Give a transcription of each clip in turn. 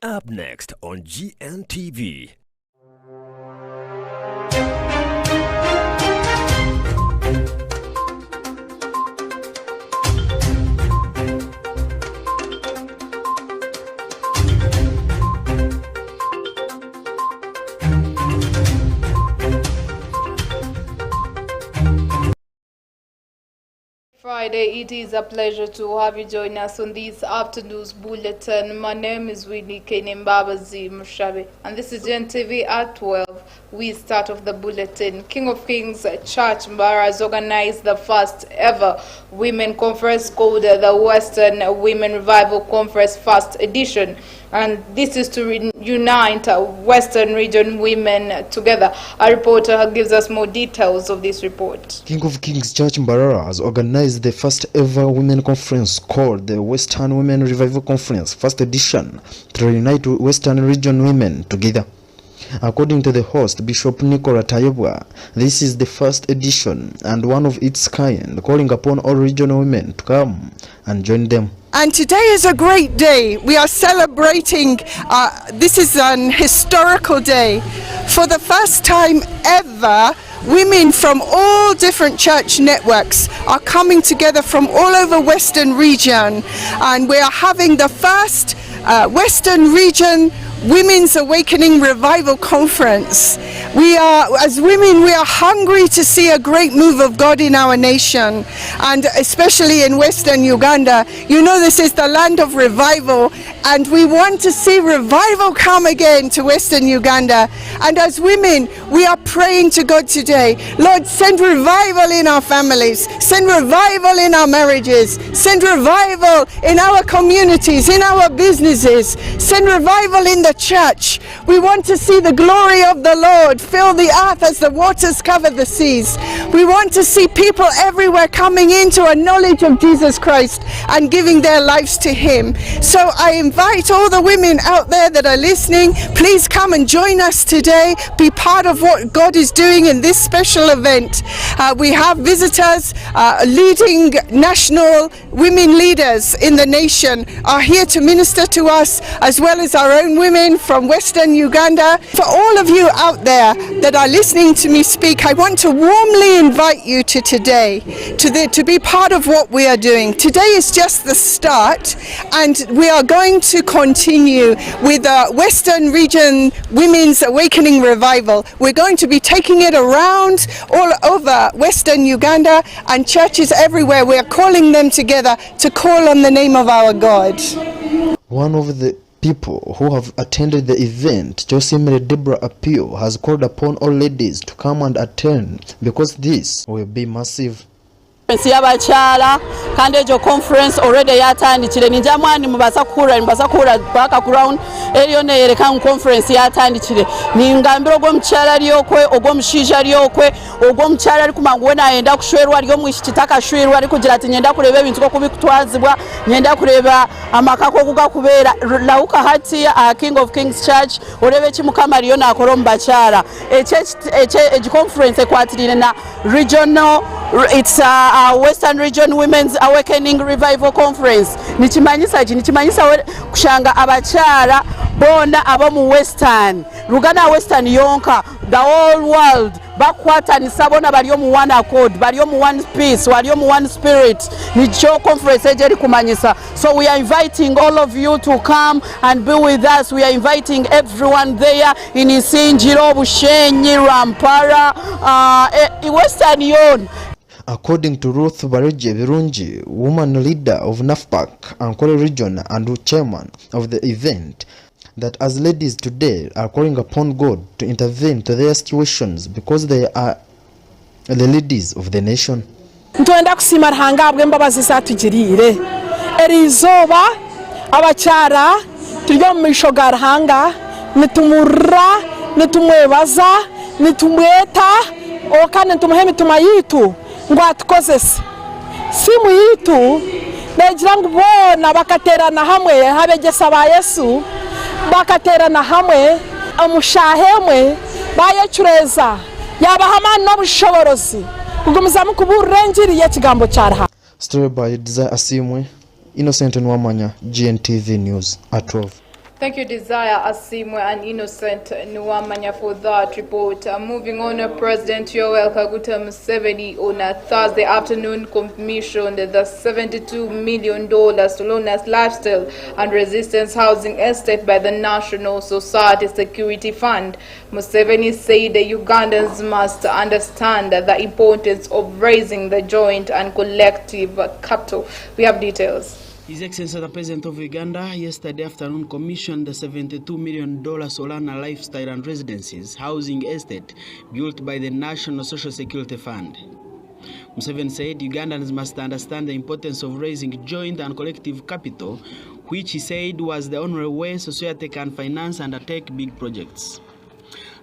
Up next on GNTV. Friday, it is a pleasure to have you join us on this afternoon's bulletin. My name is Winnie Kenembabazi Mushabe, and this is GNTV at 12. We start off the bulletin. King of Kings Church Mbara has organized the first ever women conference called the Western Women Revival Conference First Edition. And this is to unite Western region women together. A reporter gives us more details of this report. King of Kings Church Mbarara has organized the first ever women conference called the Western Women Revival Conference First Edition to reunite Western region women together. According to the host, Bishop Nicola Tayebwa, this is the first edition and one of its kind, calling upon all regional women to come and join them. And today is a great day. We are celebrating, this is an historical day. For the first time ever, women from all different church networks are coming together from all over Western region. And we are having the first Western region Women's Awakening Revival Conference. We are, as women, we are hungry to see a great move of God in our nation, and especially in Western Uganda. You know, this is the land of revival, and we want to see revival come again to Western Uganda. And as women, we are praying to God today, Lord, send revival in our families, send revival in our marriages, send revival in our communities, in our businesses, send revival in the church. We want to see the glory of the Lord fill the earth as the waters cover the seas. We want to see people everywhere coming into a knowledge of Jesus Christ and giving their lives to Him. So I invite all the women out there that are listening, please come and join us today. Be part of what God is doing in this special event. We have visitors, leading national women leaders in the nation are here to minister to us, as well as our own women from Western Uganda. For all of you out there that are listening to me speak, I want to warmly invite you to today, to be part of what we are doing. Today is just the start, and we are going to continue with the Western Region Women's Awakening Revival. We're going to be taking it around all over Western Uganda and churches everywhere. We are calling them together to call on the name of our God. One of the people who have attended the event, Josimere Deborah Appeal, has called upon all ladies to come and attend because this will be massive. Yabakyala kandi ejo conference already yatandikire ninja mwani mubasa kura baka ground eriyo nereka conference yatandikire ningambira ogwo mukyala lyokwe ogwo mushija lyokwe ogwo mukyala ali kumangu wena ayenda kushwerwa lyo mwishitaka shwerwa ali kugira ati nyenda kureba ebintu ko kubikutwazibwa nyenda kureba amakako kugakubeera lauka hati King of Kings Church orebe kimukama lyo nakoro mubakyala eche conference ekwatirine na regional, it's Western Region Women's Awakening Revival Conference. Nichimanyisa kushanga abakyala bona abo mu Western Luganda Western yonka the whole world bakwatanisa bona bali mu one accord, bali mu one peace, bali mu one spirit. Nicho conference ejeri kumanyisa. So we are inviting all of you to come and be with us. We are inviting everyone there in Isinjiro, Bushenyi, Rampara, Western Yon. According to Ruth Bareje Virunji, woman leader of NAFPAC, Ankole region and chairman of the event, that as ladies today are calling upon God to intervene to their situations because they are the ladies of the nation. Ntwenda kusima hangabwe mbabazi satugirire erizoba abakyara turyo mishogara hanga nitumurra nitumwebaza nitumweta okane ntumuheme tumayitu ngo atukozese simu yitu begira ngo bona bakaterana hamwe habegesa ba Yesu bakaterana hamwe amushahemwe bayecureza yabahama n'obushoborozi kugumiza mu kuburengiriye kigambo cyaraha. Story by Desire Asimwe, Innocent Nwamanya, GNTV News at 12. Thank you, Desire Asimwe and Innocent Nwamanya, for that report. Moving on, President Yoweri Kaguta Museveni on a Thursday afternoon commissioned the $72 million Solona's Lifestyle and Resistance Housing Estate by the National Society Security Fund. Museveni said the Ugandans must understand the importance of raising the joint and collective capital. We have details. His Excellency the President of Uganda yesterday afternoon commissioned the $72 million Solana Lifestyle and Residences housing estate built by the National Social Security Fund. Museveni said Ugandans must understand the importance of raising joint and collective capital, which he said was the only way society can finance and undertake big projects.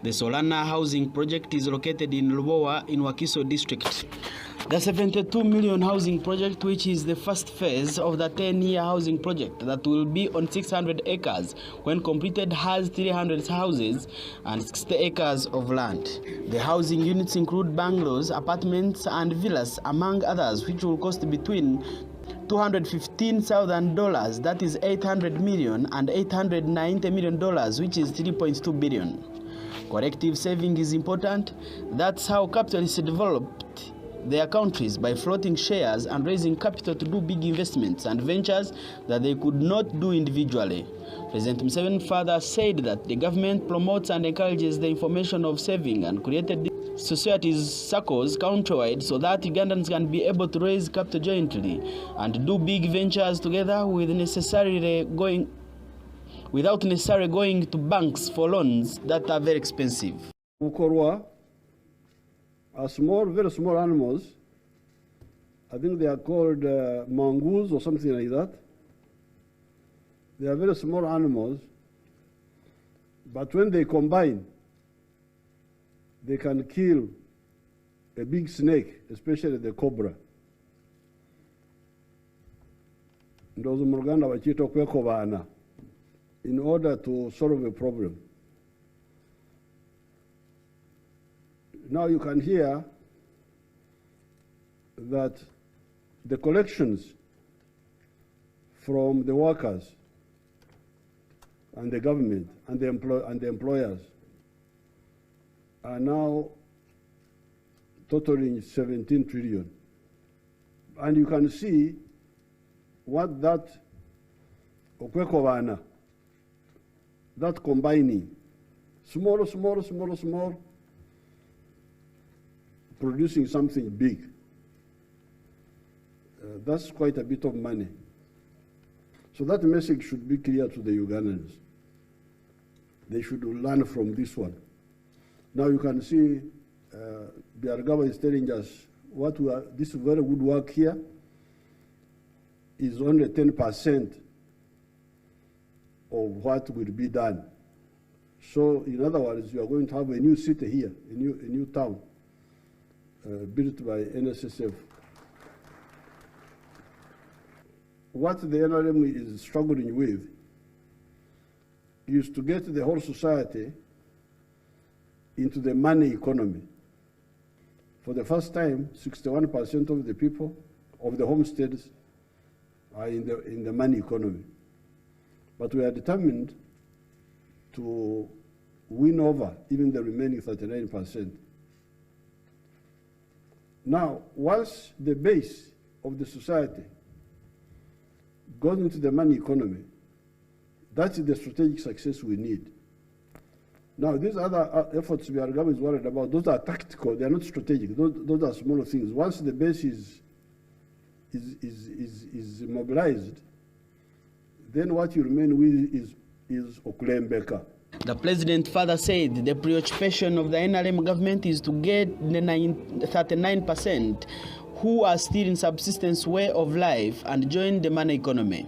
The Solana housing project is located in Lubowa in Wakiso district. The 72 million housing project, which is the first phase of the 10-year housing project that will be on 600 acres, when completed has 300 houses and 60 acres of land. The housing units include bungalows, apartments and villas, among others, which will cost between $215,000, that is $800 million, and $890 million, which is $3.2 billion. Collective saving is important. That's how capitalists developed their countries, by floating shares and raising capital to do big investments and ventures that they could not do individually. President Museveni further said that the government promotes and encourages the information of saving and created societies circles countrywide so that Ugandans can be able to raise capital jointly and do big ventures together without necessarily going to banks for loans that are very expensive. Are small, very small animals. I think they are called mongoose or something like that. They are very small animals, but when they combine, they can kill a big snake, especially the cobra. Ndozo mu Ruganda bakita kwekobana in order to solve a problem. Now you can hear that the collections from the workers and the government and the employers are now totaling 17 trillion. And you can see what that okwekovana, that combining, small, producing something big. That's quite a bit of money. So that message should be clear to the Ugandans. They should learn from this one. Now you can see Biargaba is telling us this very good work here is only 10% of what will be done. So in other words, you are going to have a new city here, a new town. Built by NSSF. What the NRM is struggling with is to get the whole society into the money economy. For the first time, 61% of the people of the homesteads are in the money economy. But we are determined to win over even the remaining 39%. Now, once the base of the society goes into the money economy, that's the strategic success we need. Now, these other efforts we are worried about, those are tactical, they are not strategic, those are smaller things. Once the base is mobilized, then what you remain with is Okulembeka. The president further said the preoccupation of the NRM government is to get the 39% who are still in subsistence way of life and join the money economy.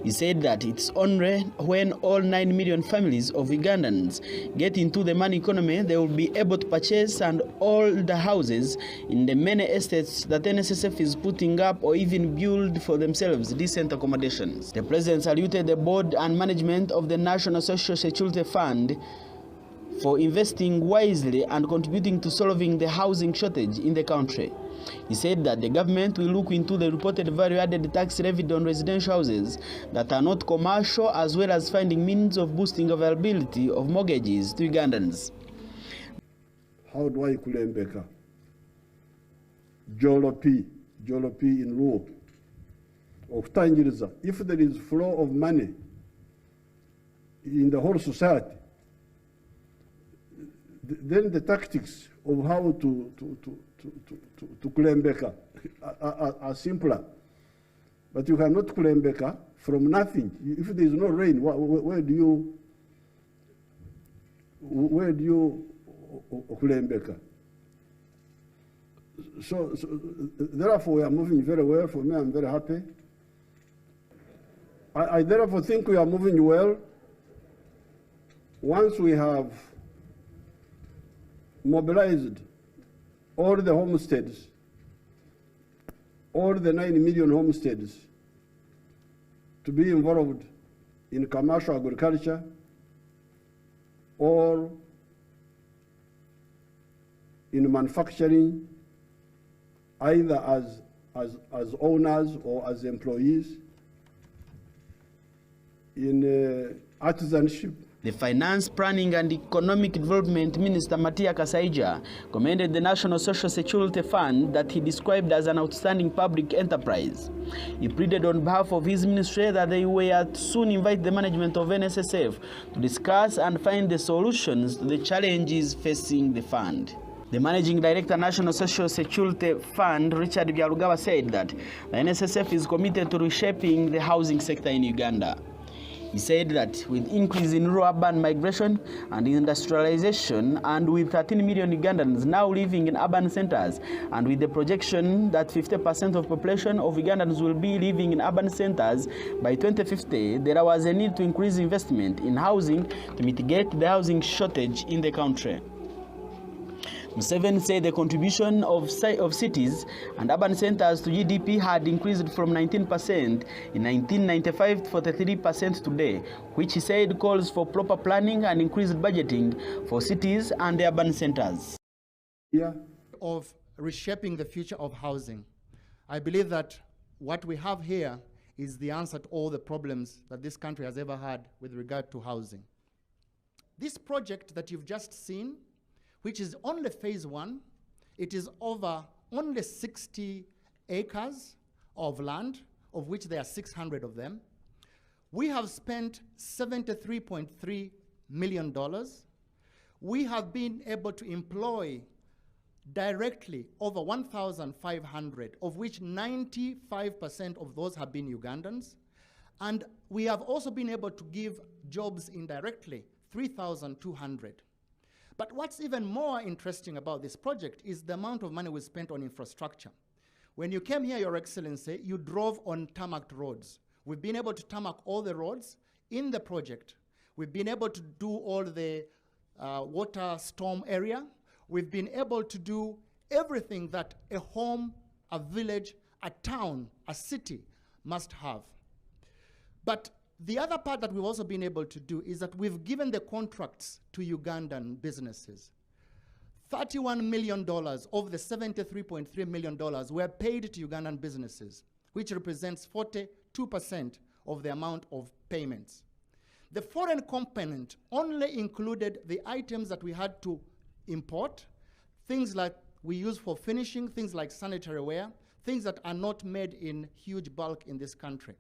He said that it's only when all 9 million families of Ugandans get into the money economy, they will be able to purchase and all the houses in the many estates that NSSF is putting up or even build for themselves decent accommodations. The president saluted the board and management of the National Social Security Fund for investing wisely and contributing to solving the housing shortage in the country. He said that the government will look into the reported value-added tax levied on residential houses that are not commercial, as well as finding means of boosting availability of mortgages to Ugandans. How do I kulembeka? Jolopi in law. Okutangiriza. If there is flow of money in the whole society, then the tactics of how to kulembeka are simpler. But you cannot kulembeka from nothing. If there is no rain, where do you kulembeka? So therefore we are moving very well. For me, I'm very happy. I therefore think we are moving well. Once we have mobilized all the homesteads, all the 9 million homesteads to be involved in commercial agriculture or in manufacturing, either as owners or as employees, in artisanship. The Finance, Planning and Economic Development Minister Matia Kasaija commended the National Social Security Fund that he described as an outstanding public enterprise. He pleaded on behalf of his ministry that they will soon invite the management of NSSF to discuss and find the solutions to the challenges facing the fund. The Managing Director, National Social Security Fund, Richard Byarugaba, said that the NSSF is committed to reshaping the housing sector in Uganda. He said that with increase in rural-urban migration and industrialization, and with 13 million Ugandans now living in urban centers, and with the projection that 50% of population of Ugandans will be living in urban centers by 2050, there was a need to increase investment in housing to mitigate the housing shortage in the country. Museveni said the contribution of cities and urban centers to GDP had increased from 19% in 1995 to 43% today, which he said calls for proper planning and increased budgeting for cities and the urban centers. Of reshaping the future of housing. I believe that what we have here is the answer to all the problems that this country has ever had with regard to housing. This project that you've just seen, which is only phase 1, it is over only 60 acres of land, of which there are 600 of them. We have spent $73.3 million. We have been able to employ directly over 1,500, of which 95% of those have been Ugandans. And we have also been able to give jobs indirectly, 3,200. But what's even more interesting about this project is the amount of money we spent on infrastructure. When you came here, Your Excellency, you drove on tarmacked roads. We've been able to tarmac all the roads in the project. We've been able to do all the water storm area. We've been able to do everything that a home, a village, a town, a city must have. But the other part that we've also been able to do is that we've given the contracts to Ugandan businesses. $31 million of the $73.3 million were paid to Ugandan businesses, which represents 42% of the amount of payments. The foreign component only included the items that we had to import, things like we use for finishing, things like sanitary ware, things that are not made in huge bulk in this country.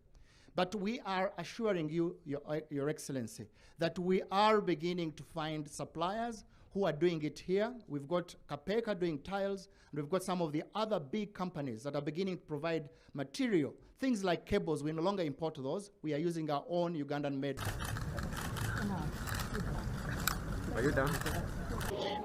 But we are assuring you, Your Excellency, that we are beginning to find suppliers who are doing it here. We've got Kapeka doing tiles, and we've got some of the other big companies that are beginning to provide material. Things like cables, we no longer import those. We are using our own Ugandan-made. Are you done?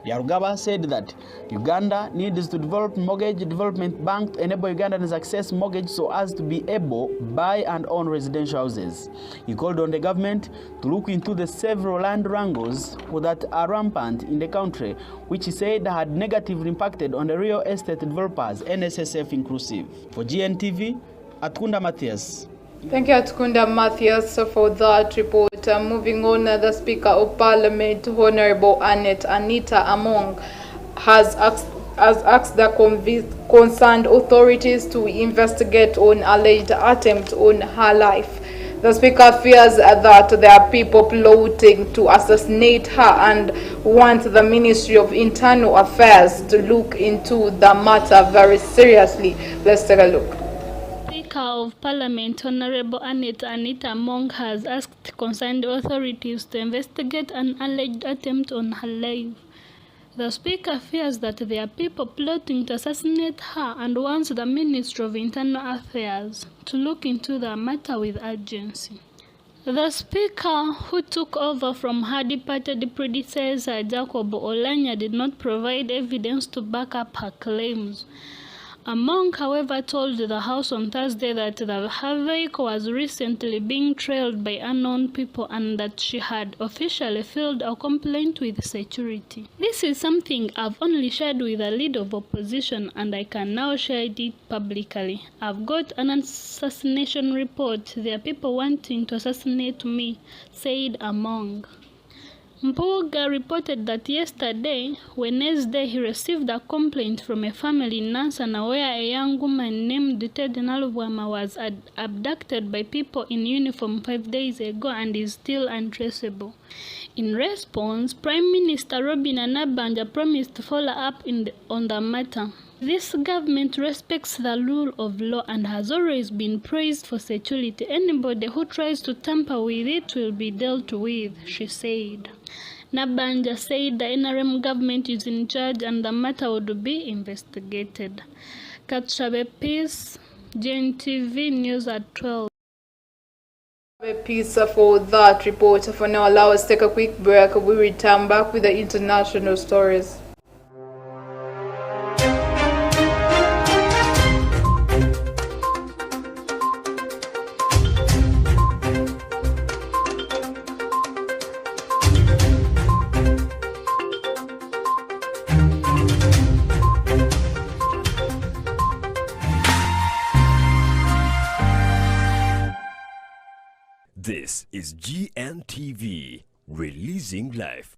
Byarugaba said that Uganda needs to develop mortgage development bank to enable Ugandans access mortgage so as to be able to buy and own residential houses. He called on the government to look into the several land wrangles that are rampant in the country, which he said had negatively impacted on the real estate developers, NSSF inclusive. For GNTV, Atkunda Matthias. Thank you, Atkunda Matthias, for that report. Moving on, the Speaker of Parliament, Honorable Anita Among, has asked has asked the concerned authorities to investigate on alleged attempt on her life. The Speaker fears that there are people plotting to assassinate her and wants the Ministry of Internal Affairs to look into the matter very seriously. Let's take a look. Speaker of Parliament Honorable Anita Mong has asked concerned authorities to investigate an alleged attempt on her life. The Speaker fears that there are people plotting to assassinate her and wants the Ministry of Internal Affairs to look into the matter with urgency. The Speaker, who took over from her departed predecessor Jacob Olanya, did not provide evidence to back up her claims. Among, however, told the House on Thursday that her vehicle was recently being trailed by unknown people and that she had officially filed a complaint with security. This is something I've only shared with the leader of opposition and I can now share it publicly. I've got an assassination report. There are people wanting to assassinate me, said Among. Mpuga reported that yesterday, Wednesday, he received a complaint from a family in Nansana where a young woman named Ted Nalubwama was abducted by people in uniform 5 days ago and is still untraceable. In response, Prime Minister Robin Anabanja promised to follow up on the matter. This government respects the rule of law and has always been praised for security. Anybody who tries to tamper with it will be dealt with, she said. Nabanja said the NRM government is in charge and the matter would be investigated. Katshabe Peace, GNTV News at 12. Peace for that report. For now, allow us to take a quick break. We return back with the international stories. This is GNTV, releasing life.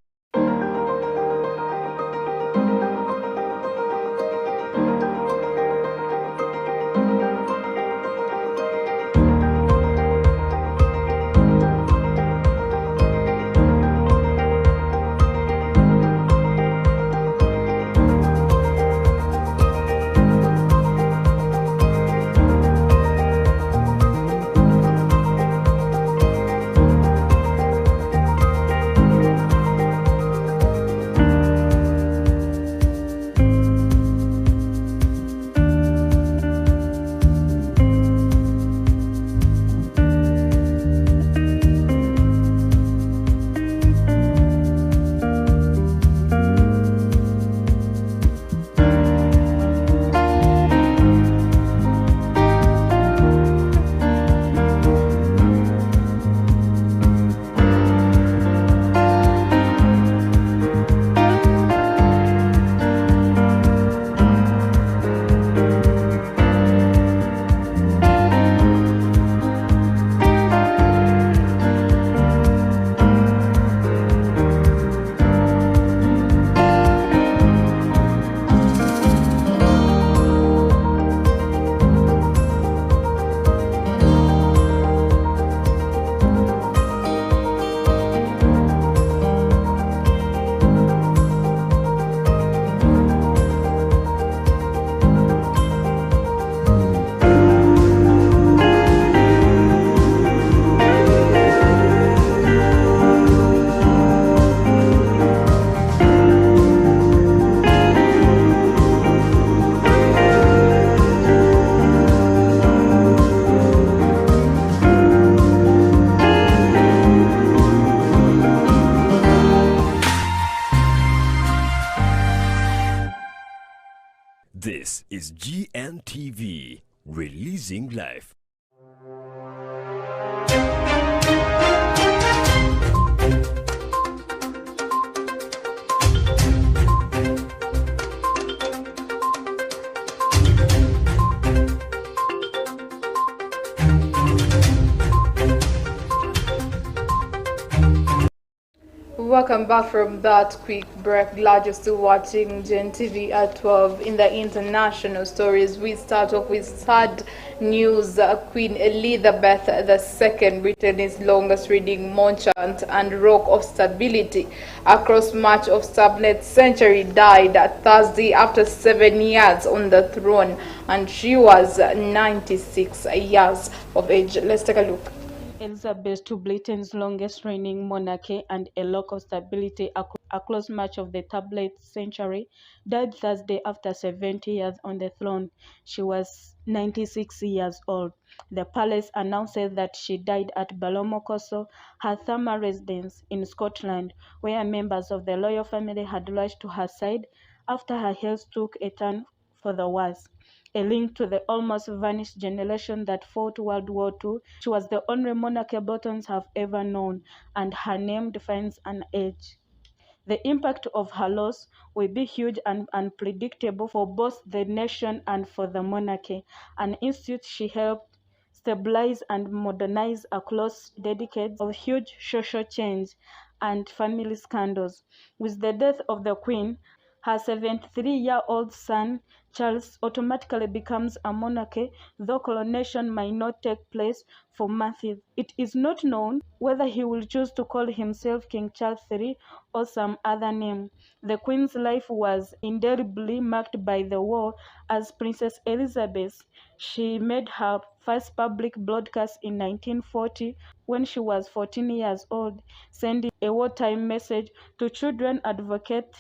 This is GNTV, releasing life. Welcome back from that quick break. Glad you're still watching GNTV at 12. In the international stories, we start off with sad news. Queen Elizabeth II, Britain's longest reigning monarch and rock of stability across much of 17th century, died Thursday after 7 years on the throne, and she was 96 years of age. Let's take a look. Elizabeth to Britain's longest reigning monarchy and a rock of stability across much of the 13th century, died Thursday after 70 years on the throne. She was 96 years old. The palace announced that she died at Balmoral Castle, her summer residence in Scotland, where members of the royal family had rushed to her side after her health took a turn for the worse. A link to the almost vanished generation that fought World War II. She was the only monarch Britons have ever known, and her name defines an age. The impact of her loss will be huge and unpredictable for both the nation and for the monarchy, an institute she helped stabilize and modernize across decades of huge social change and family scandals. With the death of the Queen, her 73-year-old son, Charles, automatically becomes a monarch, though coronation might not take place for months. It is not known whether he will choose to call himself King Charles III or some other name. The Queen's life was indelibly marked by the war. As Princess Elizabeth, she made her first public broadcast in 1940 when she was 14 years old, sending a wartime message to children advocates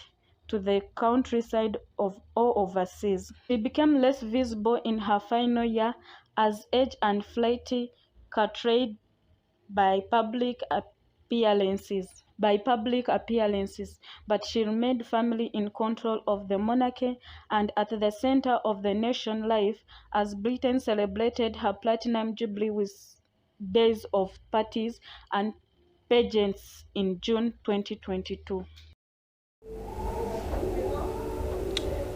to the countryside or overseas. She became less visible in her final year as age and flight curtailed by public appearances, but she remained firmly in control of the monarchy and at the center of the nation's life as Britain celebrated her platinum jubilee with days of parties and pageants in June 2022.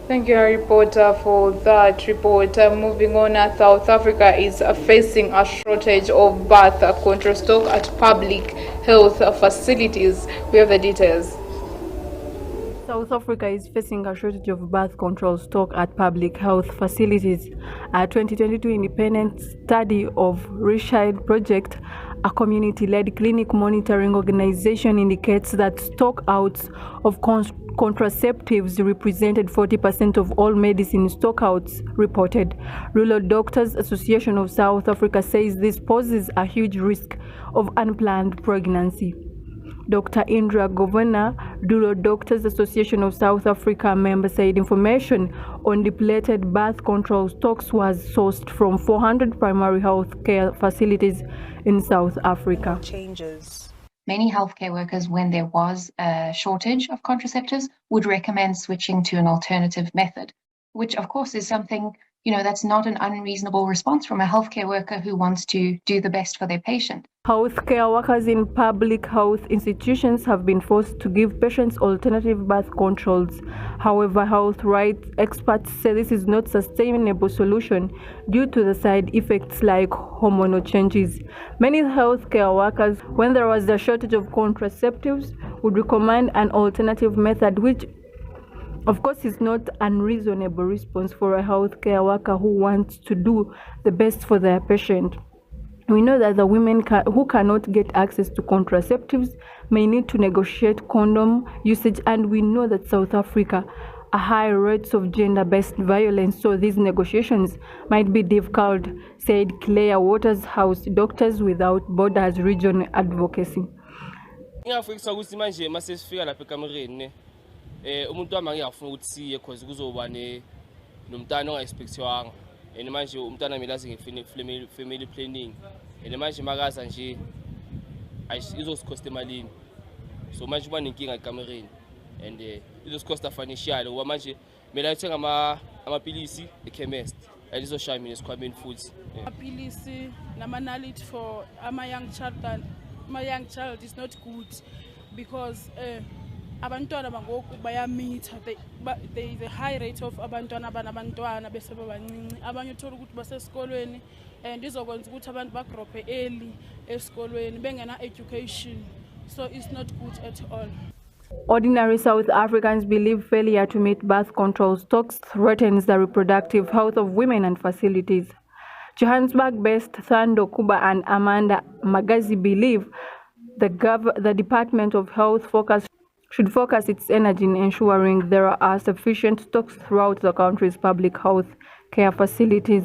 Thank you, Harry Potter, for that report. Moving on, South Africa is facing a shortage of birth control stock at public health facilities. We have the details. South Africa is facing a shortage of birth control stock at public health facilities. A 2022 independent study of Richard Project, a community-led clinic monitoring organization, indicates that stockouts of contraceptives represented 40% of all medicine stockouts reported. Rural Doctors Association of South Africa says this poses a huge risk of unplanned pregnancy. Dr. Indra Governor, Rural Doctors Association of South Africa member, said information on depleted birth control stocks was sourced from 400 primary health care facilities in South Africa. Many healthcare workers, when there was a shortage of contraceptives, would recommend switching to an alternative method, which of course is something, that's not an unreasonable response from a healthcare worker who wants to do the best for their patient. Healthcare workers in public health institutions have been forced to give patients alternative birth controls. However, health rights experts say this is not a sustainable solution due to the side effects like hormonal changes. Many healthcare workers, when there was a shortage of contraceptives, would recommend an alternative method, which of course is not an unreasonable response for a healthcare worker who wants to do the best for their patient. We know that the women who cannot get access to contraceptives may need to negotiate condom usage, and we know that South Africa are high rates of gender-based violence, so these negotiations might be difficult, said Claire Watershouse, Doctors Without Borders Regional Advocacy. Umuntu wami ngiyafuna ukuthi because kuzoba nomntana ongaexpectwanga and manje umntana milazi nge-family planning and manje makaza nje izosikosta emalini, so manje kuba nenkinga ekamereni and izosikosta financial ngoba manje mina ngithenga amapilisi ekhemist alizoshaya mina esikhwameni futhi. Amapilisi namanality for young child is not good because abantwana bangoku bayamitha, there is a high rate of abantwana abanabantwana bese babancinci, abanye uthola ukuthi basesikolweni and izokwenza ukuthi abantu bagrophe early esikolweni bengena education, so it's not good at all. Ordinary South Africans believe failure to meet birth control talks threatens the reproductive health of women and facilities. Johannesburg-based Thando Kuba and Amanda Magazi believe the Department of Health should focus its energy in ensuring there are sufficient stocks throughout the country's public health care facilities.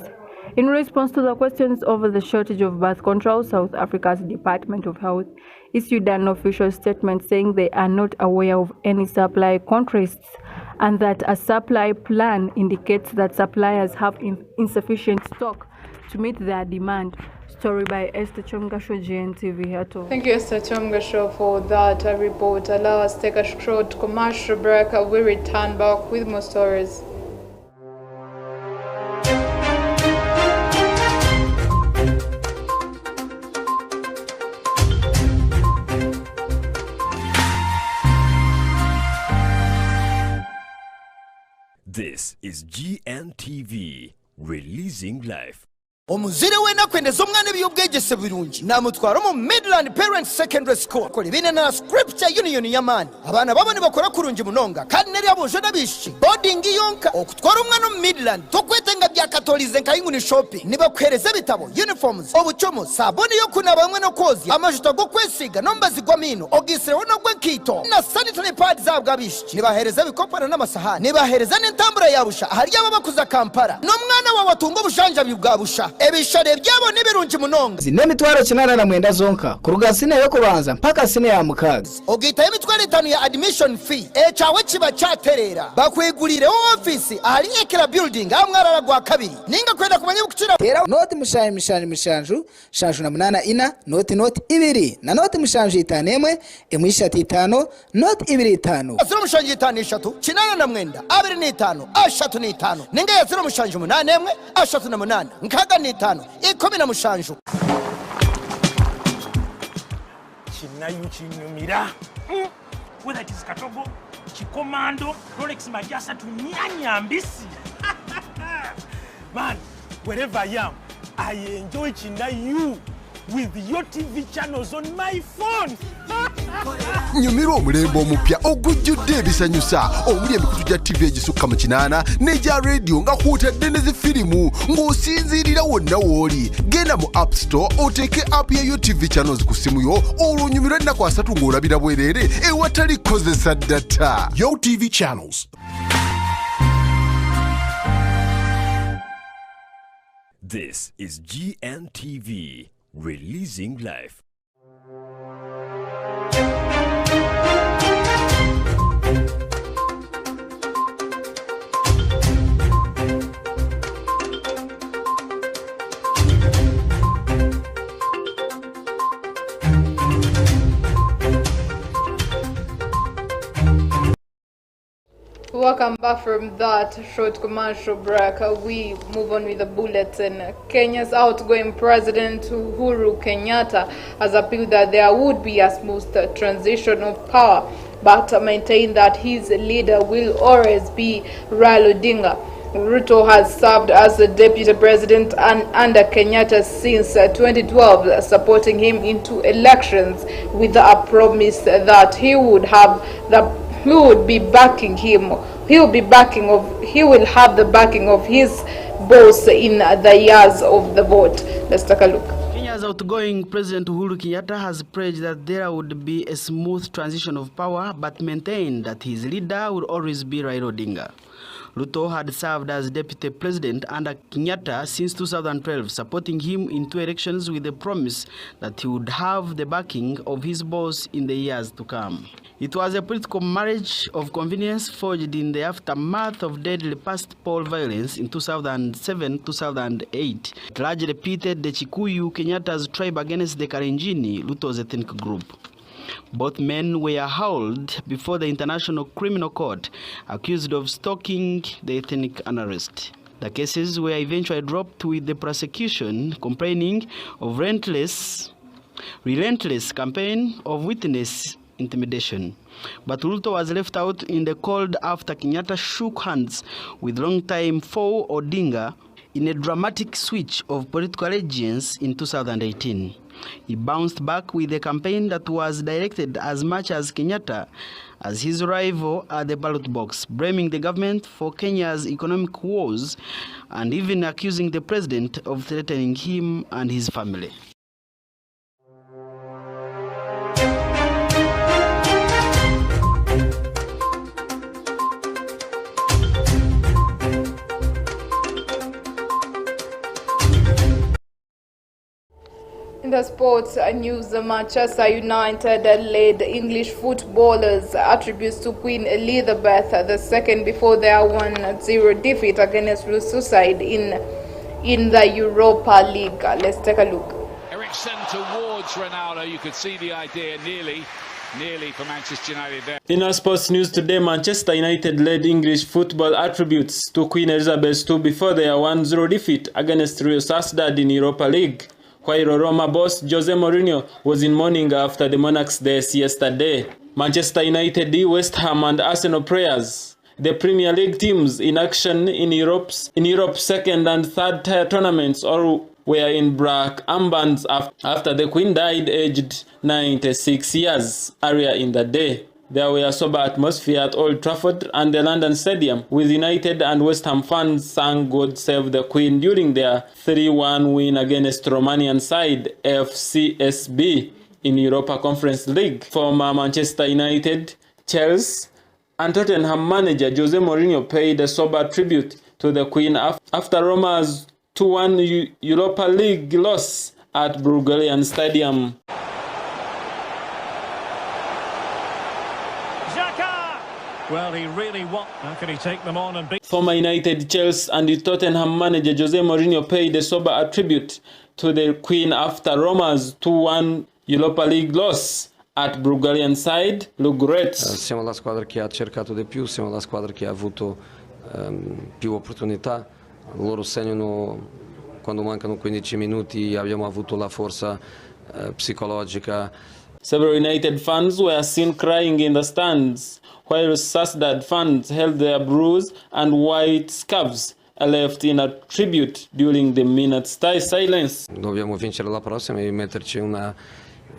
In response to the questions over the shortage of birth control, South Africa's Department of Health issued an official statement saying they are not aware of any supply contrasts and that a supply plan indicates that suppliers have insufficient stock to meet their demand. Story by Esther Chomgasho, GNTV Hato. Thank you, Esther Chomgasho, for that report. Allow us to take a short commercial break. We return back with more stories. This is GNTV, releasing life. Omuzire wena kwendeza omwana by'obwegese birungi namutwara mu Midland Parents Secondary School kuri bine na Scripture Union y'amani abana babone bakora kurungi munonga kandi nari abuje nabishi boarding yonka okutwara umwana mu Midland tokwetenga bya katolize nkayinguni shopping nibakwereza bitabo uniforms obuchomo saboni yo kuna bamwe no kozi amajuto go kwesiga nomba zigwamino ogisire wono gwekito na sanitary pads zabwabishi nibahereza bikopana n'amasahani nibahereza n'intambura yabusha hari yababakuza Kampala n'umwana wawe atunga bushanja bibwabusha ebishare byabo nibirungi munonga zine mitwaro kinana na mwenda zonka kuruga sine yo kubanza mpaka sine ya mukaga ogita emitwaro 5 ya admission fee echawe kiba cyaterera bakwigurire office ahari ekira building amwarara gwa kabiri ninga kwenda kumanya bukicira tera noti mishanju shanju na munana ina noti ibiri na noti mishanju itanemwe emwishati itano noti ibiri itano azira mushanju itano ishatu kinana na mwenda abiri ni itano ashatu ni itano ninga yazira mushanju munana emwe ashatu na munana nkaga ni itano ikumi na mushanju kinayu kinyumira whether it is Katogo Chikomando Rolex Majasa tunyanya mbisi man wherever I am I enjoy Kinayu with your TV channels on my phone. Nyumiro omurembo omupya ogujjudde ebisanyusa omuli emikutu gya TV egisuka mu kinana n'egya radio nga kwotadde ne zifirimu ng'osinziirira wonna w'oli. Genda mu App Store oteeke app ya yo TV channels ku simu yo olwo onyumirwa ennaku 3 ng'olabira bwereere ewatali kozesa data. Yo TV channels. This is GNTV, releasing life. Welcome back from that short commercial break. We move on with the bulletin. Kenya's outgoing President Uhuru Kenyatta has appealed that there would be a smooth transition of power, but maintained that his leader will always be Raila Odinga. Ruto has served as the deputy president under Kenyatta since 2012, supporting him into elections with a promise that he will have the backing of his boss in the years of the vote. Let's take a look. Kenya's outgoing President Uhuru Kenyatta has pledged that there would be a smooth transition of power, but maintained that his leader would always be Raila Odinga. Ruto had served as deputy president under Kenyatta since 2012, supporting him in 2 elections with the promise that he would have the backing of his boss in the years to come. It was a political marriage of convenience forged in the aftermath of deadly post-poll violence in 2007-2008. It largely pitted the Chikuyu Kenyatta's tribe against the Kalenjini, Ruto's ethnic group. Both men were hauled before the International Criminal Court, accused of stalking the ethnic unrest. The cases were eventually dropped, with the prosecution complaining of relentless campaign of witness intimidation. But Ruto was left out in the cold after Kenyatta shook hands with longtime foe Odinga in a dramatic switch of political allegiance in 2018. He bounced back with a campaign that was directed as much as Kenyatta as his rival at the ballot box, blaming the government for Kenya's economic woes and even accusing the president of threatening him and his family. In the sports news, Manchester United led English footballers attributes to Queen Elizabeth II before their 1-0 defeat against Lusaide in the Europa League. Let's take a look. Ericsson towards Ronaldo. You could see the idea nearly for Manchester United there. In our sports news today, Manchester United led English football attributes to Queen Elizabeth II before their 1-0 defeat against Real Sociedad in Europa League, while Roma boss Jose Mourinho was in mourning after the Monarchs' death yesterday. Manchester United, West Ham and Arsenal players, the Premier League teams in action in Europe's second and third tier tournaments, all were in black armbands after the Queen died aged 96 years earlier in the day. There were sober atmosphere at Old Trafford and the London Stadium, with United and West Ham fans sang God Save the Queen during their 3-1 win against Romanian side FCSB in Europa Conference League. Former Manchester United, Chelsea and Tottenham manager Jose Mourinho paid a sober tribute to the Queen after Roma's 2-1 Europa League loss at Bulgarian Stadium. Well, he really won. How can he take them on and beat? Former United, Chelsea and Tottenham manager Jose Mourinho paid a sober tribute to the Queen after Roma's 2-1 Europa League loss at Bulgarian side Ludogorets. Siamo la squadra che ha cercato di più, siamo la squadra che ha avuto più opportunità. Loro segnano quando mancano 15 minuti, abbiamo avuto la forza psicologica. Several United fans were seen crying in the stands, while Sociedad fans held their blues and white scarves left in a tribute during the minute's silence. Dobbiamo vincere la prossima e metterci in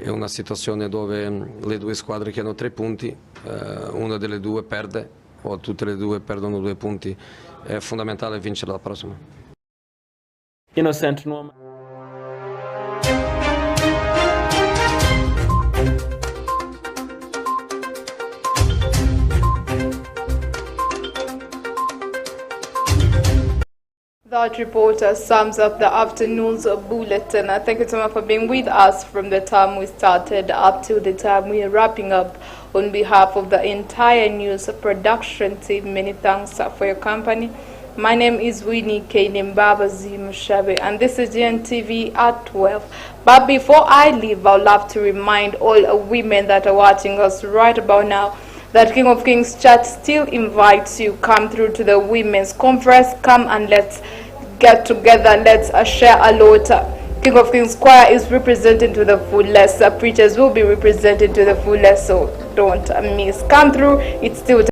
una situazione dove le due squadre che hanno 3 punti, una delle due perde o tutte le due perdono 2 punti. È fondamentale vincere la prossima. Innocent Norman. That report sums up the afternoon's bulletin. Thank you so much for being with us from the time we started up to the time we are wrapping up. On behalf of the entire news production team, many thanks for your company. My name is Winnie Kainembabazi Mushabe, and this is GNTV at 12. But before I leave, I would love to remind all women that are watching us right about now that King of Kings Church still invites you. Come through to the women's conference. Come and let's get together. Let's share a lot. King of Kings Choir is represented to the fullest. Preachers will be represented to the fullest, so don't miss. Come through. It's still